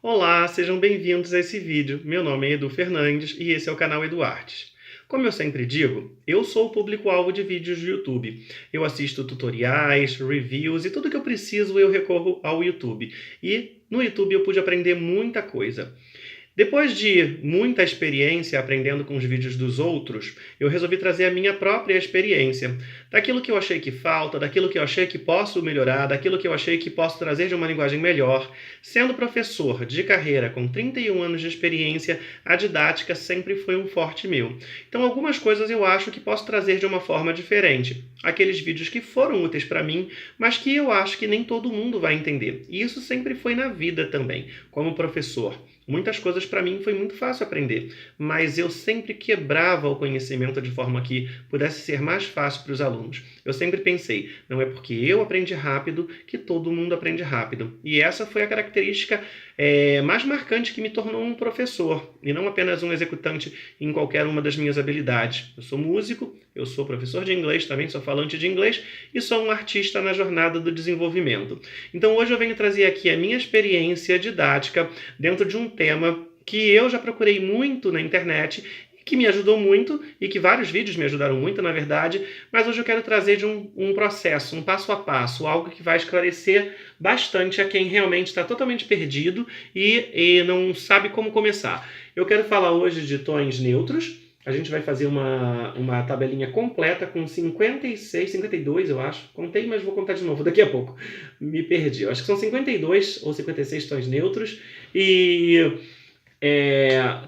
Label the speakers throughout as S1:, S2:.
S1: Olá, sejam bem-vindos a esse vídeo. Meu nome é Edu Fernandes e esse é o canal Edu Artes. Como eu sempre digo, eu sou o público-alvo de vídeos do YouTube. Eu assisto tutoriais, reviews e tudo que eu preciso eu recorro ao YouTube. E no YouTube eu pude aprender muita coisa. Depois de muita experiência aprendendo com os vídeos dos outros, eu resolvi trazer a minha própria experiência. Daquilo que eu achei que falta, daquilo que eu achei que posso melhorar, daquilo que eu achei que posso trazer de uma linguagem melhor. Sendo professor de carreira com 31 anos de experiência, a didática sempre foi um forte meu. Então algumas coisas eu acho que posso trazer de uma forma diferente. Aqueles vídeos que foram úteis para mim, mas que eu acho que nem todo mundo vai entender. E isso sempre foi na vida também, como professor. Muitas coisas para mim foi muito fácil aprender, mas eu sempre quebrava o conhecimento de forma que pudesse ser mais fácil para os alunos. Eu sempre pensei, não é porque eu aprendi rápido que todo mundo aprende rápido. E essa foi a característica mais marcante que me tornou um professor, e não apenas um executante em qualquer uma das minhas habilidades. Eu sou músico, eu sou professor de inglês, também sou falante de inglês, e sou um artista na jornada do desenvolvimento. Então hoje eu venho trazer aqui a minha experiência didática dentro de um tema que eu já procurei muito na internet, que me ajudou muito e que vários vídeos me ajudaram muito, na verdade, mas hoje eu quero trazer de um processo, um passo a passo, algo que vai esclarecer bastante a quem realmente está totalmente perdido e não sabe como começar. Eu quero falar hoje de tons neutros. A gente vai fazer uma tabelinha completa com 56, 52 eu acho. Contei, mas vou contar de novo daqui a pouco. Me perdi. Eu acho que são 52 ou 56 tons neutros.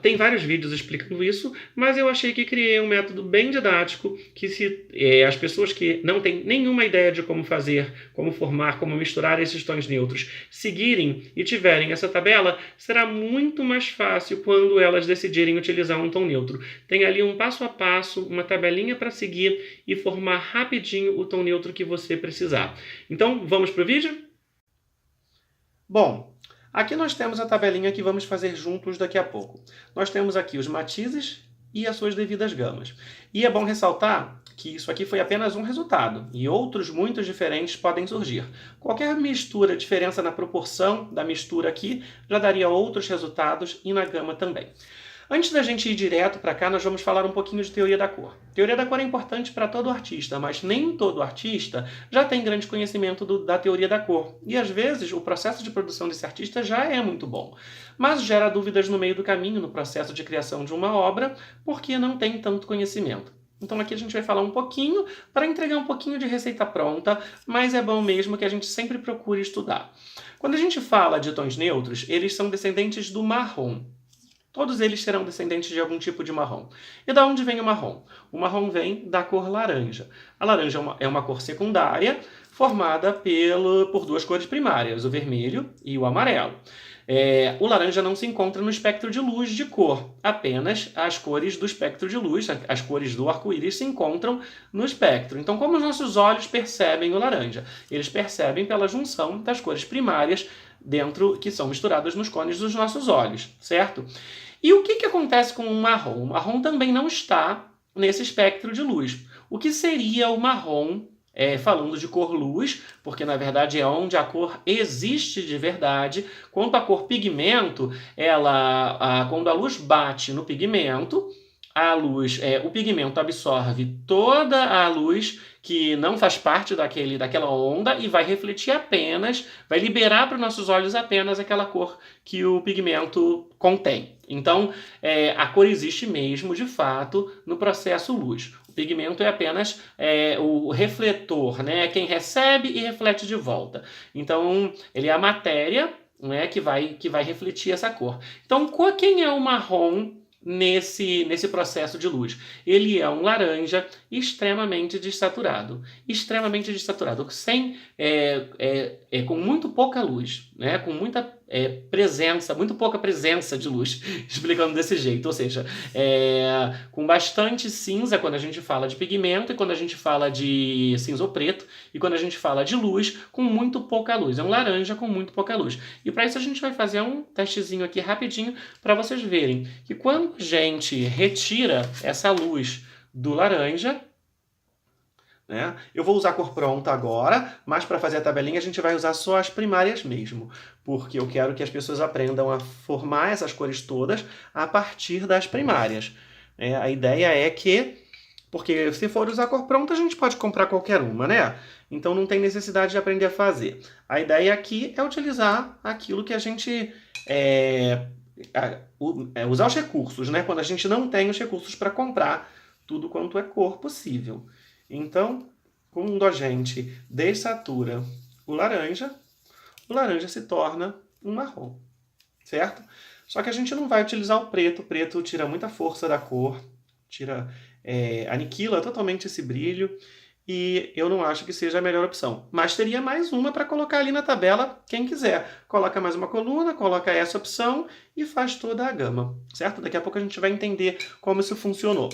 S1: Tem vários vídeos explicando isso, mas eu achei que criei um método bem didático que se as pessoas que não têm nenhuma ideia de como fazer, como formar, como misturar esses tons neutros, seguirem e tiverem essa tabela, será muito mais fácil quando elas decidirem utilizar um tom neutro. Tem ali um passo a passo, uma tabelinha para seguir e formar rapidinho o tom neutro que você precisar. Então, vamos para o vídeo? Bom, aqui nós temos a tabelinha que vamos fazer juntos daqui a pouco. Nós temos aqui os matizes e as suas devidas gamas. E é bom ressaltar que isso aqui foi apenas um resultado, e outros muitos diferentes podem surgir. Qualquer mistura, diferença na proporção da mistura aqui, já daria outros resultados e na gama também. Antes da gente ir direto para cá, nós vamos falar um pouquinho de teoria da cor. Teoria da cor é importante para todo artista, mas nem todo artista já tem grande conhecimento da teoria da cor. E às vezes o processo de produção desse artista já é muito bom, mas gera dúvidas no meio do caminho, no processo de criação de uma obra, porque não tem tanto conhecimento. Então aqui a gente vai falar um pouquinho para entregar um pouquinho de receita pronta, mas é bom mesmo que a gente sempre procure estudar. Quando a gente fala de tons neutros, eles são descendentes do marrom. Todos eles serão descendentes de algum tipo de marrom. E da onde vem o marrom? O marrom vem da cor laranja. A laranja é uma cor secundária formada por duas cores primárias, o vermelho e o amarelo. O laranja não se encontra no espectro de luz de cor, apenas as cores do espectro de luz, as cores do arco-íris se encontram no espectro. Então, como os nossos olhos percebem o laranja? Eles percebem pela junção das cores primárias que são misturadas nos cones dos nossos olhos, certo? E o que acontece com o marrom? O marrom também não está nesse espectro de luz. O que seria o marrom, falando de cor-luz, porque na verdade é onde a cor existe de verdade. Quanto à cor pigmento, quando a luz bate no pigmento, o pigmento absorve toda a luz que não faz parte daquela onda e vai refletir apenas, vai liberar para os nossos olhos apenas aquela cor que o pigmento contém. Então, a cor existe mesmo, de fato, no processo luz. O pigmento é apenas o refletor, né? Quem recebe e reflete de volta. Então, ele é a matéria, né, que vai refletir essa cor. Então, quem é o marrom nesse processo de luz? Ele é um laranja extremamente desaturado. Extremamente desaturado, com muito pouca luz, né? Com muita muito pouca presença de luz, explicando desse jeito, ou seja, com bastante cinza quando a gente fala de pigmento, e quando a gente fala de cinza ou preto, e quando a gente fala de luz, com muito pouca luz. É um laranja com muito pouca luz. E para isso a gente vai fazer um testezinho aqui rapidinho para vocês verem que quando a gente retira essa luz do laranja, né? Eu vou usar a cor pronta agora, mas para fazer a tabelinha a gente vai usar só as primárias mesmo, porque eu quero que as pessoas aprendam a formar essas cores todas a partir das primárias. A ideia é que, porque se for usar a cor pronta, a gente pode comprar qualquer uma, né? Então não tem necessidade de aprender a fazer. A ideia aqui é utilizar aquilo que a gente... usar os recursos, né? Quando a gente não tem os recursos para comprar tudo quanto é cor possível. Então, quando a gente dessatura o laranja se torna um marrom, certo? Só que a gente não vai utilizar o preto tira muita força da cor, aniquila totalmente esse brilho, e eu não acho que seja a melhor opção. Mas teria mais uma para colocar ali na tabela, quem quiser. Coloca mais uma coluna, coloca essa opção e faz toda a gama, certo? Daqui a pouco a gente vai entender como isso funcionou.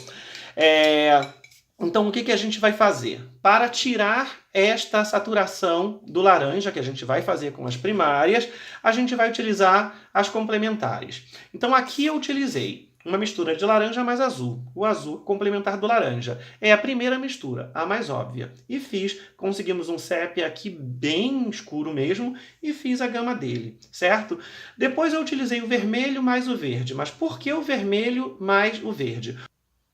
S1: Então, o que a gente vai fazer? Para tirar esta saturação do laranja, que a gente vai fazer com as primárias, a gente vai utilizar as complementares. Então, aqui eu utilizei uma mistura de laranja mais azul. O azul complementar do laranja. É a primeira mistura, a mais óbvia. E conseguimos um sépia aqui bem escuro mesmo, e fiz a gama dele, certo? Depois eu utilizei o vermelho mais o verde. Mas por que o vermelho mais o verde?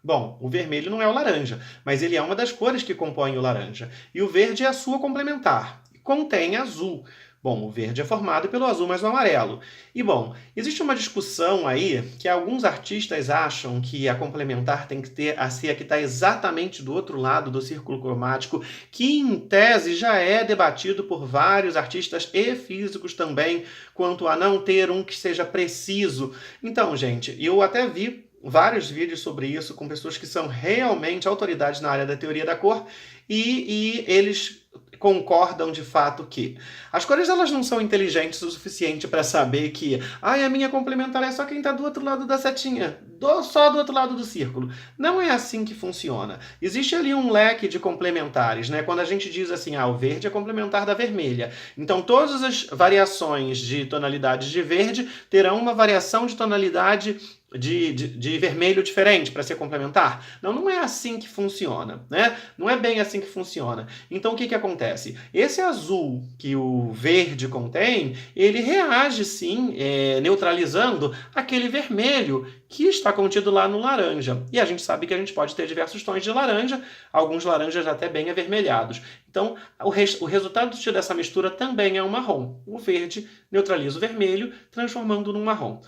S1: Bom, o vermelho não é o laranja, mas ele é uma das cores que compõem o laranja. E o verde é a sua complementar. Contém azul. Bom, o verde é formado pelo azul mais o amarelo. E, bom, existe uma discussão aí que alguns artistas acham que a complementar tem que ter a ser a que está exatamente do outro lado do círculo cromático, que, em tese, já é debatido por vários artistas e físicos também, quanto a não ter um que seja preciso. Então, gente, eu até vi vários vídeos sobre isso com pessoas que são realmente autoridades na área da teoria da cor e eles concordam de fato que as cores elas não são inteligentes o suficiente para saber que a minha complementar é só quem está do outro lado da setinha, só do outro lado do círculo. Não é assim que funciona. Existe ali um leque de complementares, né? Quando a gente diz assim, o verde é complementar da vermelha. Então todas as variações de tonalidades de verde terão uma variação de tonalidade de vermelho diferente para ser complementar. Não é assim que funciona, né? Não é bem assim que funciona. Então o que acontece? Esse azul que o verde contém, ele reage sim, neutralizando aquele vermelho que está contido lá no laranja. E a gente sabe que a gente pode ter diversos tons de laranja, alguns laranjas até bem avermelhados. Então, o resultado dessa mistura também é um marrom. O verde neutraliza o vermelho, transformando num marrom.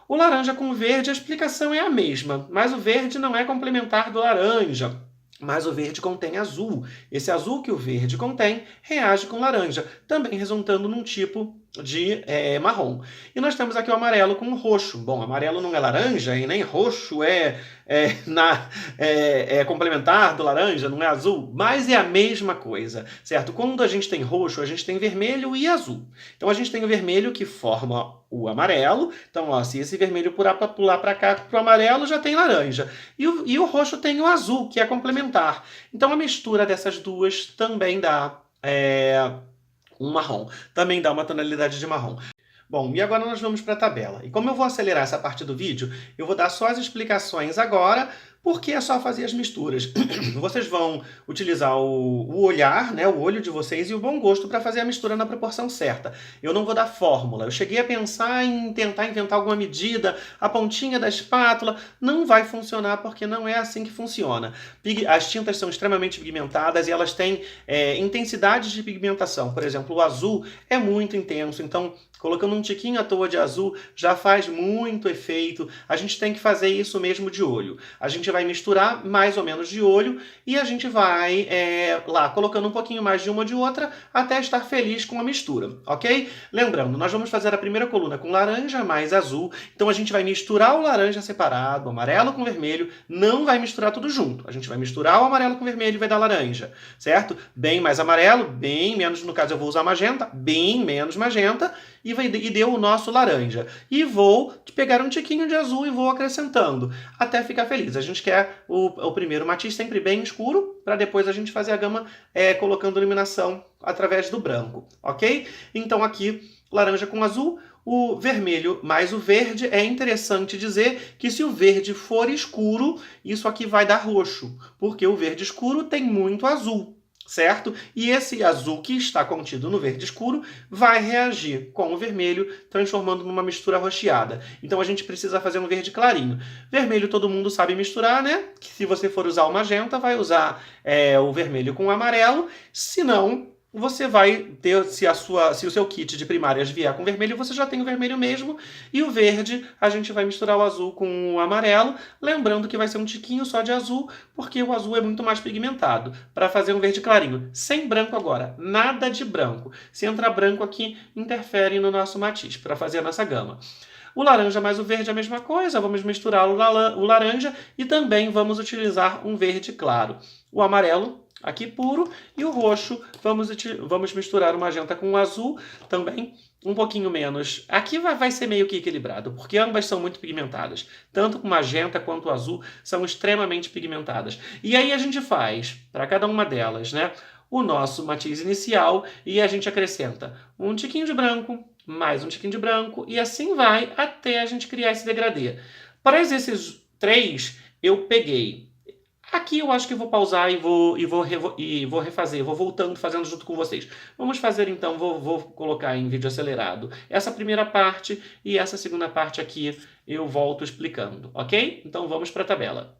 S1: O laranja com o verde, a explicação é a mesma, mas o verde não é complementar do laranja, mas o verde contém azul. Esse azul que o verde contém reage com laranja, também resultando num tipo de marrom. E nós temos aqui o amarelo com o roxo. Bom, amarelo não é laranja e nem roxo é complementar do laranja, não é azul, mas é a mesma coisa, certo? Quando a gente tem roxo, a gente tem vermelho e azul. Então a gente tem o vermelho que forma o amarelo. Então, se esse vermelho pular para cá, para o amarelo, já tem laranja. E o roxo tem o azul, que é complementar. Então a mistura dessas duas também dá um marrom. Também dá uma tonalidade de marrom. Bom, e agora nós vamos para a tabela. E como eu vou acelerar essa parte do vídeo, eu vou dar só as explicações agora, porque é só fazer as misturas. Vocês vão utilizar o olhar, né, o olho de vocês e o bom gosto para fazer a mistura na proporção certa. Eu não vou dar fórmula. Eu cheguei a pensar em tentar inventar alguma medida, a pontinha da espátula. Não vai funcionar porque não é assim que funciona. As tintas são extremamente pigmentadas e elas têm intensidades de pigmentação. Por exemplo, o azul é muito intenso, então colocando um tiquinho à toa de azul já faz muito efeito. A gente tem que fazer isso mesmo de olho. A gente vai misturar mais ou menos de olho e a gente vai lá colocando um pouquinho mais de uma ou de outra até estar feliz com a mistura, ok? Lembrando, nós vamos fazer a primeira coluna com laranja mais azul, então a gente vai misturar o laranja separado, o amarelo com vermelho, não vai misturar tudo junto. A gente vai misturar o amarelo com vermelho e vai dar laranja, certo? Bem mais amarelo, bem menos, no caso eu vou usar magenta, bem menos magenta, e deu o nosso laranja. E vou pegar um tiquinho de azul e vou acrescentando, até ficar feliz. A gente quer o primeiro matiz sempre bem escuro, para depois a gente fazer a gama colocando iluminação através do branco, ok? Então aqui, laranja com azul, o vermelho mais o verde. É interessante dizer que se o verde for escuro, isso aqui vai dar roxo, porque o verde escuro tem muito azul. certo? E esse azul que está contido no verde escuro vai reagir com o vermelho, transformando numa mistura rocheada. Então a gente precisa fazer um verde clarinho. Vermelho todo mundo sabe misturar, né? Que se você for usar o magenta, vai usar o vermelho com o amarelo. Se não, você vai ter, se o seu kit de primárias vier com vermelho, você já tem o vermelho mesmo, e o verde a gente vai misturar o azul com o amarelo, lembrando que vai ser um tiquinho só de azul, porque o azul é muito mais pigmentado, para fazer um verde clarinho. Sem branco agora, nada de branco. Se entrar branco aqui, interfere no nosso matiz, para fazer a nossa gama. O laranja mais o verde é a mesma coisa, vamos misturar o laranja e também vamos utilizar um verde claro. O amarelo aqui puro, e o roxo vamos misturar o magenta com o azul, também um pouquinho menos. Aqui vai ser meio que equilibrado, porque ambas são muito pigmentadas. Tanto o magenta quanto o azul são extremamente pigmentadas. E aí a gente faz, para cada uma delas, né, o nosso matiz inicial, e a gente acrescenta um tiquinho de branco, mais um tiquinho de branco, e assim vai até a gente criar esse degradê. Para esses 3, eu peguei. Aqui eu acho que eu vou pausar e vou refazer, vou voltando, fazendo junto com vocês. Vamos fazer então, vou colocar em vídeo acelerado essa primeira parte, e essa segunda parte aqui eu volto explicando, ok? Então vamos para a tabela.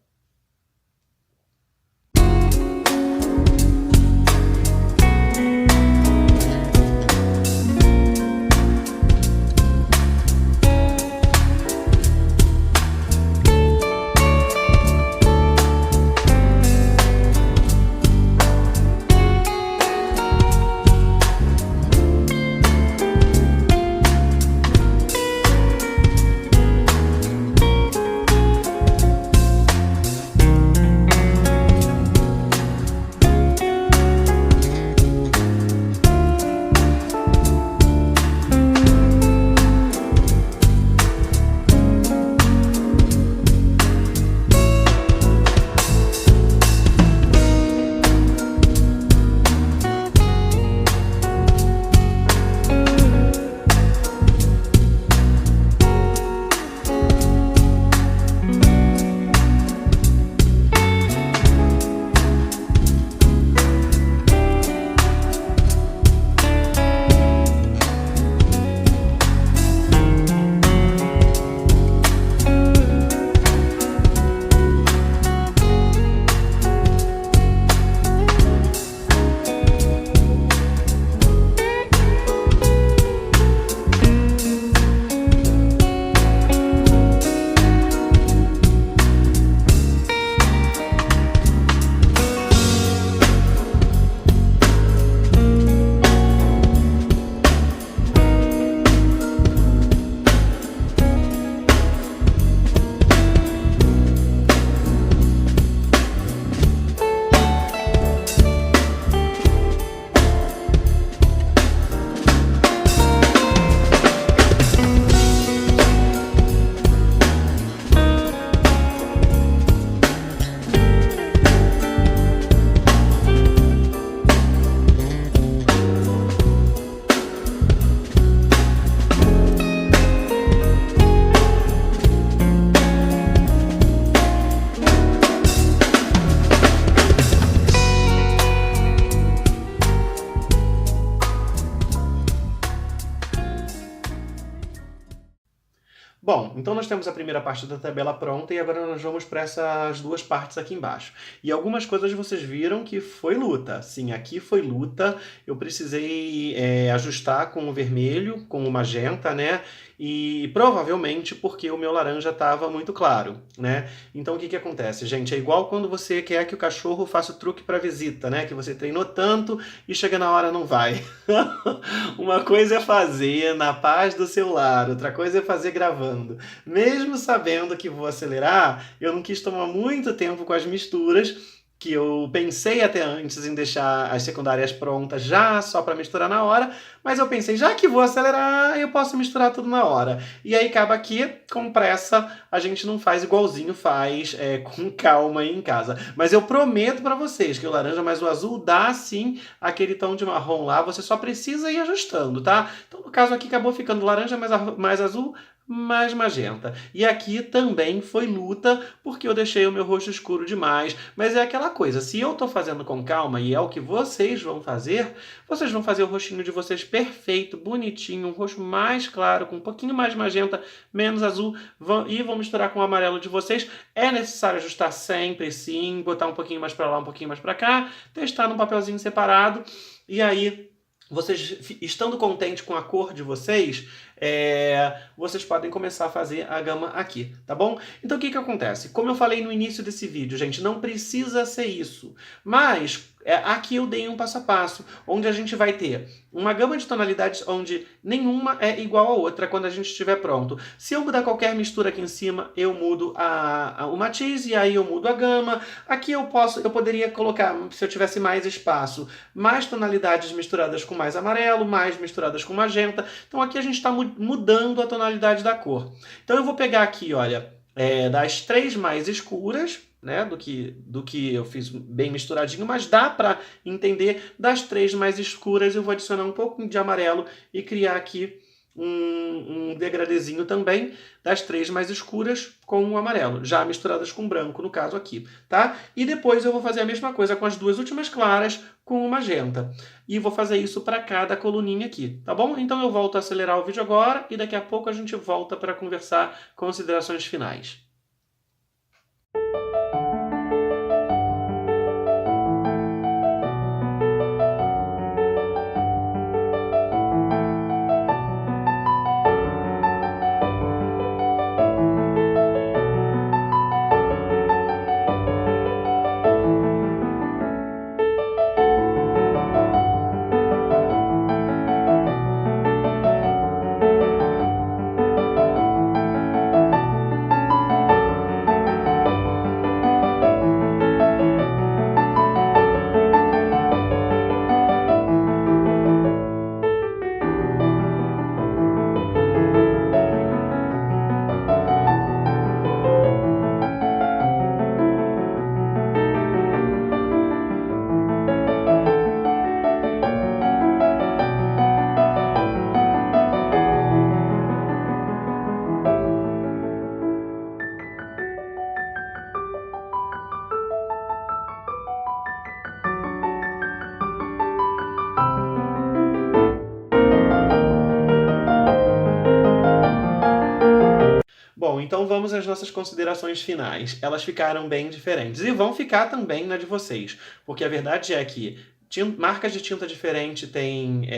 S1: Bom, então nós temos a primeira parte da tabela pronta e agora nós vamos para essas duas partes aqui embaixo. E algumas coisas vocês viram que foi luta. Sim, aqui foi luta. Eu precisei ajustar com o vermelho, com o magenta, né? E provavelmente porque o meu laranja estava muito claro, né? Então o que que acontece, gente? É igual quando você quer que o cachorro faça o truque para visita, né? Que você treinou tanto e chega na hora não vai. Uma coisa é fazer na paz do seu lar, outra coisa é fazer gravando. Mesmo sabendo que vou acelerar, eu não quis tomar muito tempo com as misturas, que eu pensei até antes em deixar as secundárias prontas já só para misturar na hora, mas eu pensei, já que vou acelerar, eu posso misturar tudo na hora. E aí acaba que, com pressa, a gente não faz igualzinho faz, com calma aí em casa. Mas eu prometo para vocês que o laranja mais o azul dá sim aquele tom de marrom lá, você só precisa ir ajustando, tá? Então no caso aqui acabou ficando laranja mais azul, mais magenta. E aqui também foi luta, porque eu deixei o meu rosto escuro demais. Mas é aquela coisa, se eu tô fazendo com calma e é o que vocês vão fazer o rostinho de vocês perfeito, bonitinho, um rosto mais claro, com um pouquinho mais magenta, menos azul, e vão misturar com o amarelo de vocês. É necessário ajustar sempre, sim, botar um pouquinho mais para lá, um pouquinho mais para cá, testar num papelzinho separado, e aí vocês, estando contentes com a cor de vocês, vocês podem começar a fazer a gama aqui, tá bom? Então o que que acontece? Como eu falei no início desse vídeo, gente, não precisa ser isso, mas aqui eu dei um passo a passo, onde a gente vai ter uma gama de tonalidades onde nenhuma é igual a outra quando a gente estiver pronto. Se eu mudar qualquer mistura aqui em cima, eu mudo o matiz e aí eu mudo a gama. Aqui eu poderia colocar, se eu tivesse mais espaço, mais tonalidades misturadas com mais amarelo, mais misturadas com magenta. Então aqui a gente está mudando a tonalidade da cor. Então eu vou pegar aqui, olha, das 3 mais escuras, né, do que eu fiz bem misturadinho, mas dá para entender. Das 3 mais escuras eu vou adicionar um pouco de amarelo e criar aqui um degradezinho também das 3 mais escuras com o amarelo, já misturadas com branco, no caso aqui, tá? E depois eu vou fazer a mesma coisa com as 2 últimas claras com o magenta. E vou fazer isso para cada coluninha aqui, tá bom? Então eu volto a acelerar o vídeo agora e daqui a pouco a gente volta para conversar considerações finais. Bom, então vamos às nossas considerações finais. Elas ficaram bem diferentes e vão ficar também na de vocês, porque a verdade é que marcas de tinta diferentes têm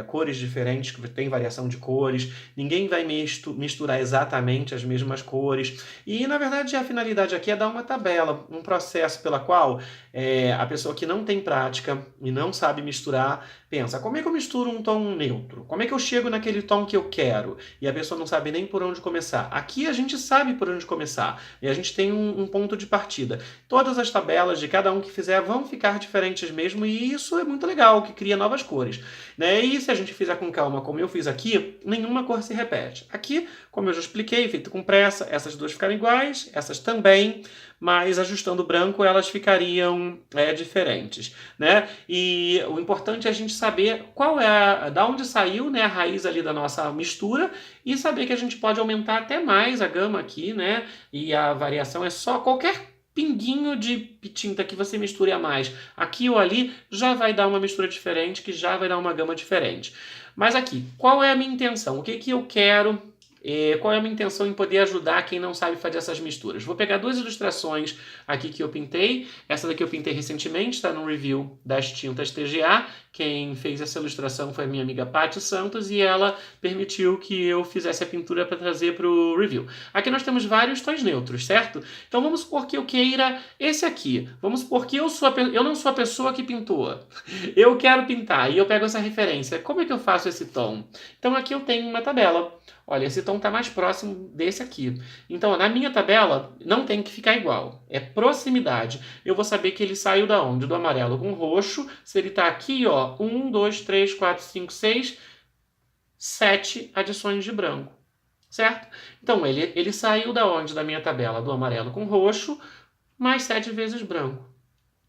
S1: cores diferentes, tem variação de cores, ninguém vai misturar exatamente as mesmas cores. E, na verdade, a finalidade aqui é dar uma tabela, um processo pela qual a pessoa que não tem prática e não sabe misturar, pensa, como é que eu misturo um tom neutro? Como é que eu chego naquele tom que eu quero? E a pessoa não sabe nem por onde começar. Aqui a gente sabe por onde começar e a gente tem um ponto de partida. Todas as tabelas de cada um que fizer vão ficar diferentes mesmo e isso é muito legal, que cria novas cores, né? E se a gente fizer com calma, como eu fiz aqui, nenhuma cor se repete. Aqui, como eu já expliquei, feito com pressa, essas 2 ficaram iguais, essas também, mas ajustando o branco elas ficariam diferentes, né? E o importante é a gente saber da onde saiu, né, a raiz ali da nossa mistura e saber que a gente pode aumentar até mais a gama aqui, né? E a variação é só qualquer pinguinho de tinta que você misture a mais aqui ou ali, já vai dar uma mistura diferente, que já vai dar uma gama diferente. Mas aqui, qual é a minha intenção? O que que eu quero? Qual é a minha intenção em poder ajudar quem não sabe fazer essas misturas? Vou pegar 2 ilustrações aqui que eu pintei. Essa daqui eu pintei recentemente, está no review das tintas TGA. Quem fez essa ilustração foi a minha amiga Paty Santos e ela permitiu que eu fizesse a pintura para trazer para o review. Aqui nós temos vários tons neutros, certo? Então vamos supor que eu queira esse aqui. Vamos supor que eu não sou a pessoa que pintou. Eu quero pintar e eu pego essa referência. Como é que eu faço esse tom? Então aqui eu tenho uma tabela. Olha, esse tom está mais próximo desse aqui. Então, na minha tabela, não tem que ficar igual. É proximidade. Eu vou saber que ele saiu da onde? Do amarelo com roxo. Se ele está aqui, ó, 1, 2, 3, 4, 5, 6, 7 adições de branco. Certo? Então, ele saiu da onde? Da minha tabela? Do amarelo com roxo, mais 7 vezes branco.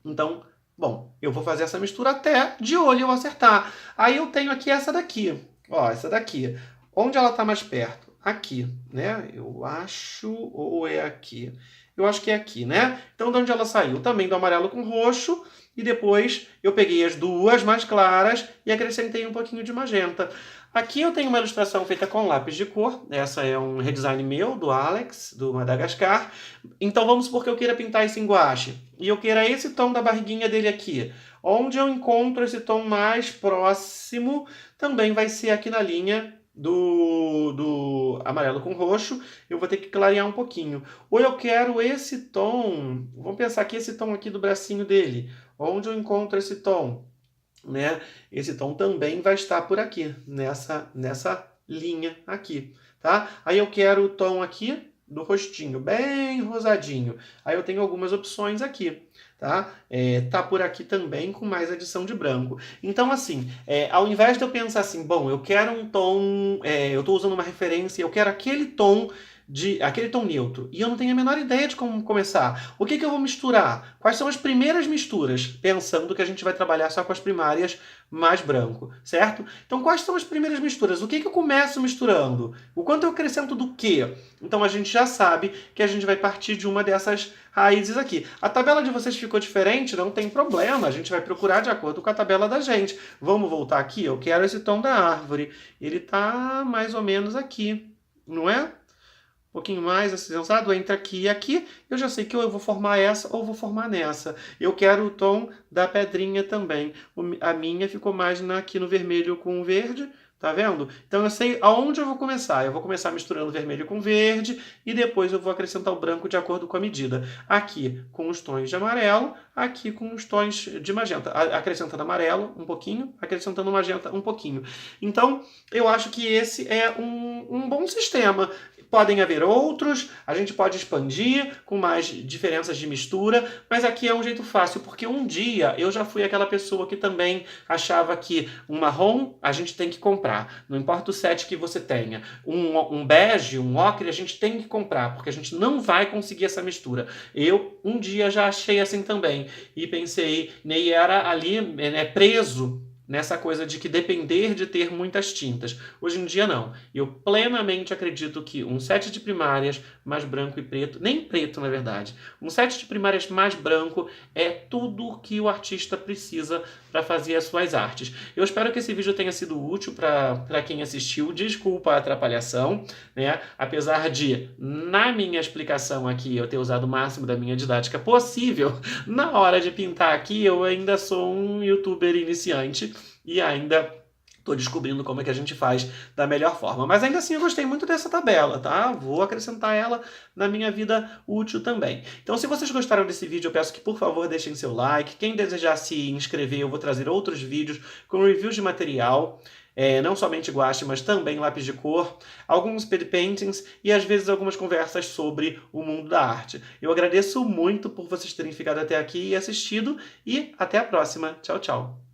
S1: Então, bom, eu vou fazer essa mistura até de olho eu acertar. Aí eu tenho aqui essa daqui. Ó, essa daqui. Onde ela está mais perto? aqui, né? Eu acho, ou é aqui? Eu acho que é aqui, né? Então, de onde ela saiu? Também do amarelo com roxo, e depois eu peguei as duas mais claras e acrescentei um pouquinho de magenta. Aqui eu tenho uma ilustração feita com lápis de cor. Essa é um redesign meu, do Alex, do Madagascar. Então vamos supor que eu queira pintar esse em guache. E eu queira esse tom da barriguinha dele aqui. Onde eu encontro esse tom mais próximo, também vai ser aqui na linha do amarelo com roxo. Eu vou ter que clarear um pouquinho. Ou eu quero esse tom, vamos pensar aqui, esse tom aqui do bracinho dele. Onde eu encontro esse tom? Né? Esse tom também vai estar por aqui, nessa linha aqui, tá? Aí eu quero o tom aqui do rostinho, bem rosadinho. Aí eu tenho algumas opções aqui, tá? Tá por aqui também com mais adição de branco. Então, assim, ao invés de eu pensar assim, bom, eu quero um tom, eu estou usando uma referência, eu quero aquele tom neutro, e eu não tenho a menor ideia de como começar. O que eu vou misturar? Quais são as primeiras misturas? Pensando que a gente vai trabalhar só com as primárias mais branco, certo? Então, quais são as primeiras misturas? O que eu começo misturando? O quanto eu acrescento do quê? Então, a gente já sabe que a gente vai partir de uma dessas raízes aqui. A tabela de vocês ficou diferente? Não tem problema, a gente vai procurar de acordo com a tabela da gente. Vamos voltar aqui? Eu quero esse tom da árvore. Ele tá mais ou menos aqui, não é? Um pouquinho mais acinzentado, entre aqui e aqui, eu já sei que ou eu vou formar essa ou vou formar nessa. Eu quero o tom da pedrinha também. A minha ficou mais aqui no vermelho com o verde, tá vendo? Então eu sei aonde eu vou começar. Eu vou começar misturando vermelho com verde e depois eu vou acrescentar o branco de acordo com a medida. Aqui com os tons de amarelo, aqui com os tons de magenta. Acrescentando amarelo um pouquinho, acrescentando magenta um pouquinho. Então eu acho que esse é um bom sistema. Podem haver outros, a gente pode expandir com mais diferenças de mistura, mas aqui é um jeito fácil, porque um dia eu já fui aquela pessoa que também achava que um marrom a gente tem que comprar, não importa o set que você tenha. Um bege, um ocre, a gente tem que comprar, porque a gente não vai conseguir essa mistura. Eu um dia já achei assim também, e pensei, e era ali preso nessa coisa de que depender de ter muitas tintas. Hoje em dia não. Eu plenamente acredito que um set de primárias mais branco e preto, nem preto na verdade, um set de primárias mais branco é tudo que o artista precisa para fazer as suas artes. Eu espero que esse vídeo tenha sido útil para quem assistiu. Desculpa a atrapalhação, né? Apesar de, na minha explicação aqui, eu ter usado o máximo da minha didática possível, na hora de pintar aqui, eu ainda sou um youtuber iniciante e ainda estou descobrindo como é que a gente faz da melhor forma. Mas ainda assim eu gostei muito dessa tabela, tá? Vou acrescentar ela na minha vida útil também. Então se vocês gostaram desse vídeo, eu peço que por favor deixem seu like. Quem desejar se inscrever, eu vou trazer outros vídeos com reviews de material. Não somente guache, mas também lápis de cor, alguns speed paintings e às vezes algumas conversas sobre o mundo da arte. Eu agradeço muito por vocês terem ficado até aqui e assistido e até a próxima. Tchau, tchau!